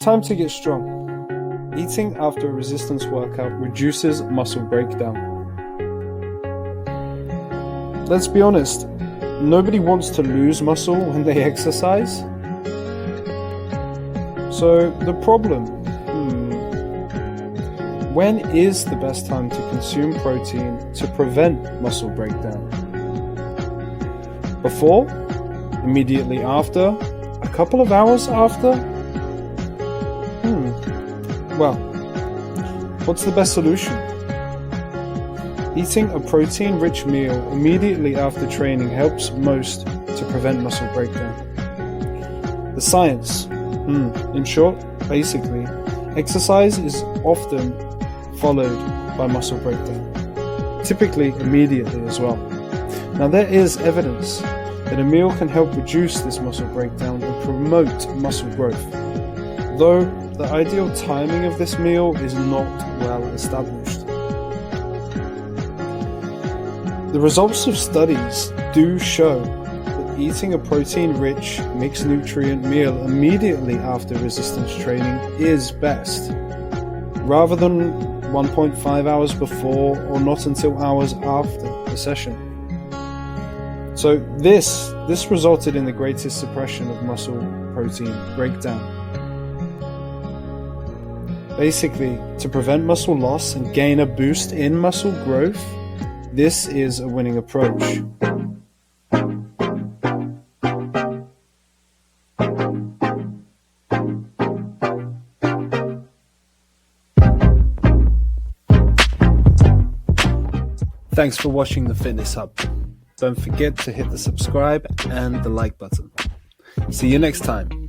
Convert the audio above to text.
Time to get strong. Eating after a resistance workout reduces muscle breakdown. Let's be honest, nobody wants to lose muscle when they exercise. So the problem, when is the best time to consume protein to prevent muscle breakdown? Before? Immediately after? A couple of hours after? Well, what's the best solution? Eating a protein-rich meal immediately after training helps most to prevent muscle breakdown. The science. In short, basically, exercise is often followed by muscle breakdown, typically immediately as well. Now there is evidence that a meal can help reduce this muscle breakdown and promote muscle growth, though the ideal timing of this meal is not well established. The results of studies do show that eating a protein-rich, mixed-nutrient meal immediately after resistance training is best, rather than 1.5 hours before or not until hours after the session. So this resulted in the greatest suppression of muscle protein breakdown. Basically, to prevent muscle loss and gain a boost in muscle growth, this is a winning approach. Thanks for watching the Fitness Hub. Don't forget to hit the subscribe and the like button. See you next time.